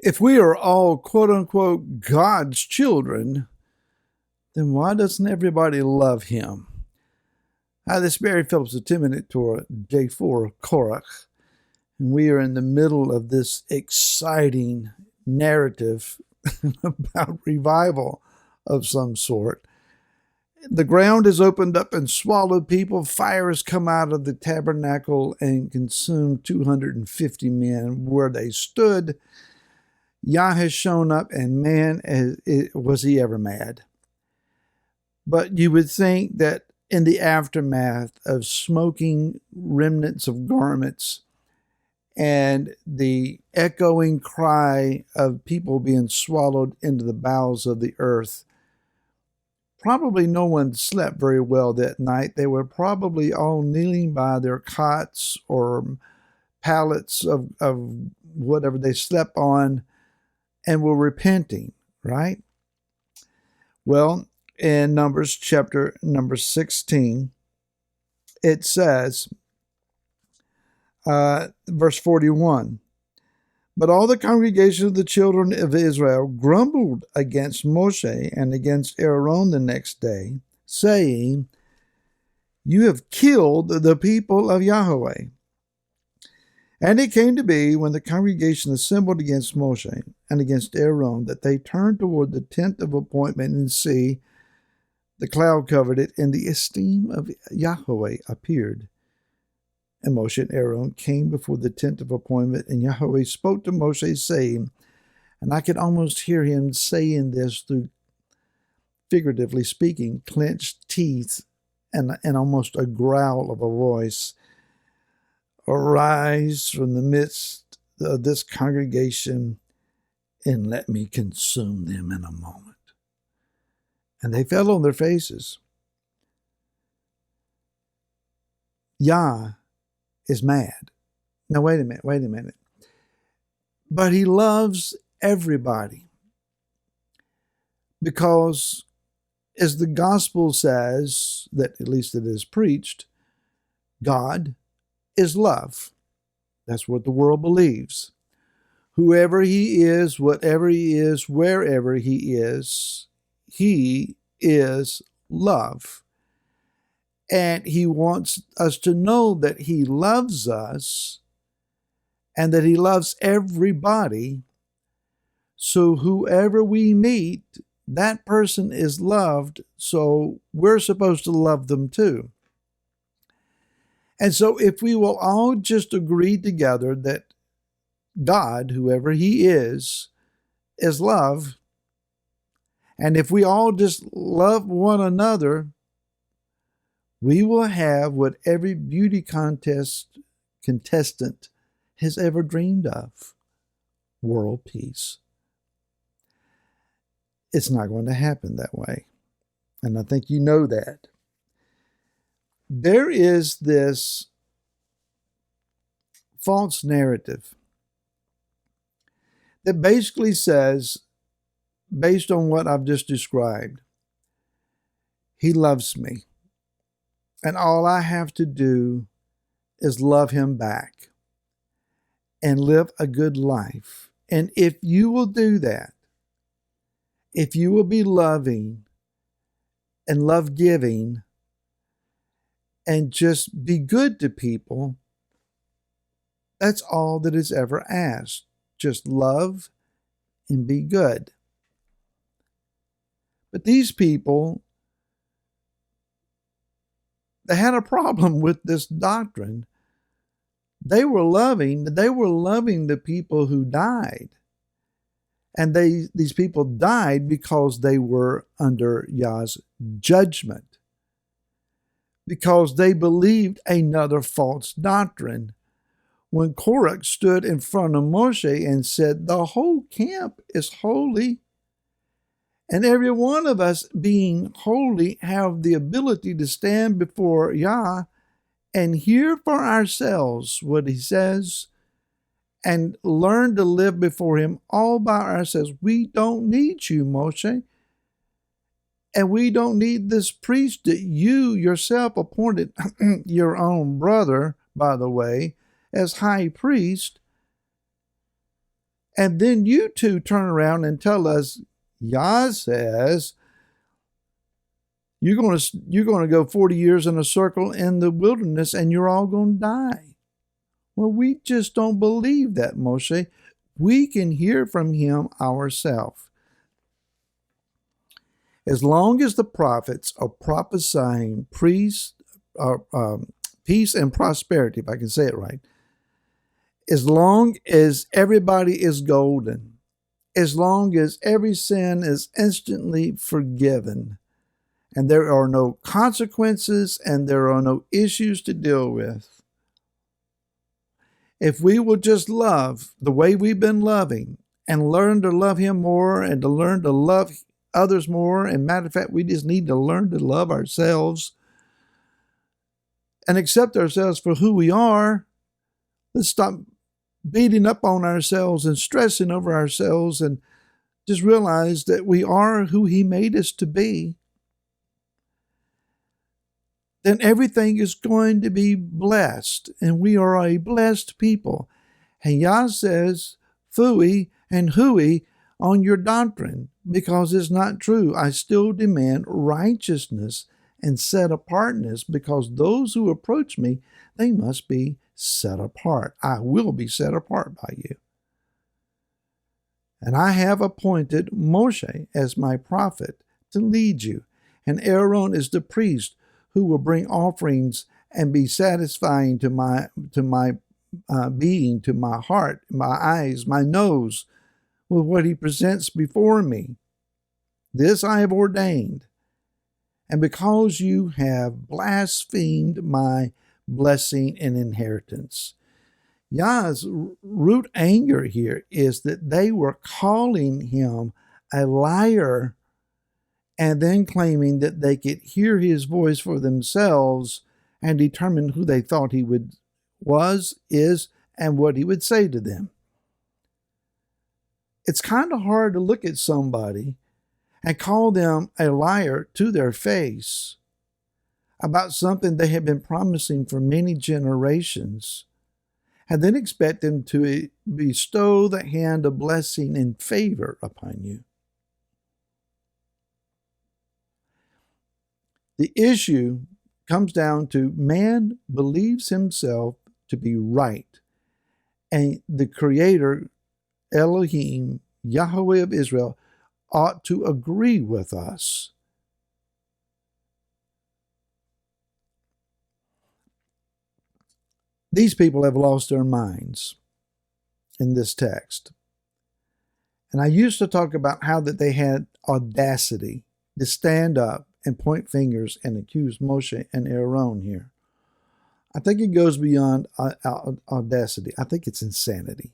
If we are all quote unquote God's children, then why doesn't everybody love him? Hi, this is Barry Phillips of 10-Minute Torah, Day 4 of Qorach. And we are in the middle of this exciting narrative about revival of some sort. The ground has opened up and swallowed people. Fire has come out of the tabernacle and consumed 250 men where they stood. Yah has shown up, and man, was he ever mad. But you would think that in the aftermath of smoking remnants of garments and the echoing cry of people being swallowed into the bowels of the earth, probably no one slept very well that night. They were probably all kneeling by their cots or pallets of whatever they slept on and were repenting, right? Well, in Numbers chapter number 16, it says, verse 41, but all the congregation of the children of Israel grumbled against Moshe and against Aaron the next day, saying, you have killed the people of Yahweh. And it came to be, when the congregation assembled against Moshe and against Aaron, that they turned toward the tent of appointment, and see, the cloud covered it, and the esteem of Yahweh appeared. And Moshe and Aaron came before the tent of appointment, and Yahweh spoke to Moshe, saying, and I could almost hear him saying this through, figuratively speaking, clenched teeth and almost a growl of a voice, arise from the midst of this congregation, and let me consume them in a moment. And they fell on their faces. Yah is mad. Now, wait a minute. But he loves everybody. Because, as the gospel says, that at least it is preached, God is love. That's what the world believes. Whoever he is, whatever he is, wherever he is love. And he wants us to know that he loves us and that he loves everybody. So whoever we meet, that person is loved, so we're supposed to love them too. And so if we will all just agree together that God, whoever he is love, and if we all just love one another, we will have what every beauty contestant has ever dreamed of: world peace. It's not going to happen that way. And I think you know that. There is this false narrative that basically says, based on what I've just described, he loves me. And all I have to do is love him back and live a good life. And if you will do that, if you will be loving and love-giving and just be good to people, that's all that is ever asked. Just love and be good. But these people, they had a problem with this doctrine. They were loving the people who died. And these people died because they were under Yah's judgment, because they believed another false doctrine. When Qorach stood in front of Moshe and said, the whole camp is holy, and every one of us being holy have the ability to stand before Yah and hear for ourselves what he says and learn to live before him all by ourselves. We don't need you, Moshe. And we don't need this priest that you yourself appointed, your own brother, by the way, as high priest. And then you two turn around and tell us, Yah says, you're going to go 40 years in a circle in the wilderness and you're all going to die. Well, we just don't believe that, Moshe. We can hear from him ourselves. As long as the prophets are prophesying peace and prosperity, if I can say it right, as long as everybody is golden, as long as every sin is instantly forgiven, and there are no consequences and there are no issues to deal with, if we will just love the way we've been loving and learn to love him more and to learn to love others more, and matter of fact, we just need to learn to love ourselves and accept ourselves for who we are. Let's stop beating up on ourselves and stressing over ourselves and just realize that we are who he made us to be. Then everything is going to be blessed, and we are a blessed people. And Yah says, phooey and hooey on your doctrine, because it's not true. I still demand righteousness and set apartness, because those who approach me, they must be set apart. I will be set apart by you. And I have appointed Moshe as my prophet to lead you, and Aaron is the priest who will bring offerings and be satisfying to my being, to my heart, my eyes, my nose, with what he presents before me. This I have ordained. And because you have blasphemed my blessing and inheritance. Yah's root anger here is that they were calling him a liar and then claiming that they could hear his voice for themselves and determine who they thought he is, and what he would say to them. It's kind of hard to look at somebody and call them a liar to their face about something they have been promising for many generations, and then expect them to bestow the hand of blessing and favor upon you. The issue comes down to man believes himself to be right, and the Creator, Elohim, Yahweh of Israel, ought to agree with us. These people have lost their minds in this text. And I used to talk about how that they had audacity to stand up and point fingers and accuse Moshe and Aaron here. I think it goes beyond audacity. I think it's insanity.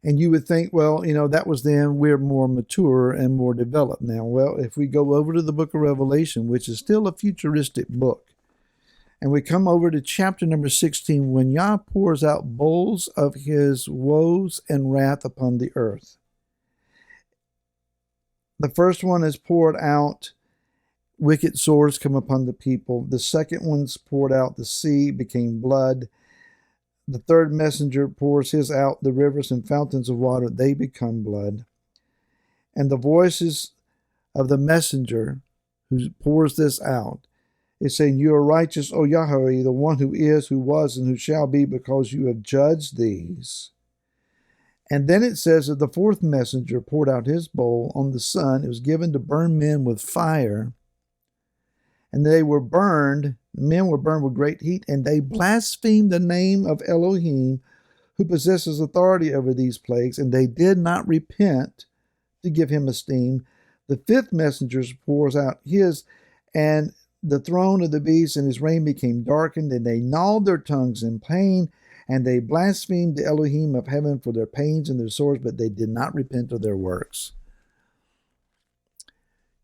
And you would think, well, that was then. We're more mature and more developed now. Well, if we go over to the book of Revelation, which is still a futuristic book, and we come over to chapter number 16, when Yah pours out bowls of his woes and wrath upon the earth. The first one is poured out, wicked swords come upon the people. The second one's poured out, the sea became blood. The third messenger pours his out, the rivers and fountains of water, they become blood. And the voices of the messenger who pours this out is saying, you are righteous, O Yahweh, the one who is, who was, and who shall be, because you have judged these. And then it says that the fourth messenger poured out his bowl on the sun. It was given to burn men with fire. And they were burned, men were burned with great heat, and they blasphemed the name of Elohim, who possesses authority over these plagues, and they did not repent to give him esteem. The fifth messenger pours out his, and the throne of the beast and his reign became darkened, and they gnawed their tongues in pain, and they blasphemed the Elohim of heaven for their pains and their sores, but they did not repent of their works.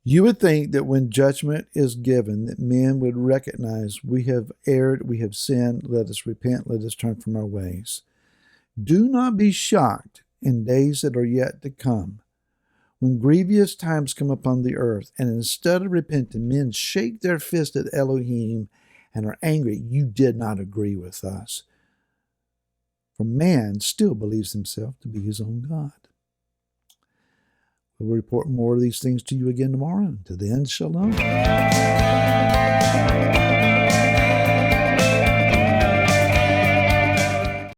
You would think that when judgment is given, that men would recognize, we have erred, we have sinned, let us repent, let us turn from our ways. Do not be shocked in days that are yet to come, when grievous times come upon the earth, and instead of repenting, men shake their fist at Elohim and are angry. You did not agree with us. For man still believes himself to be his own God. We'll report more of these things to you again tomorrow. Until then, shalom.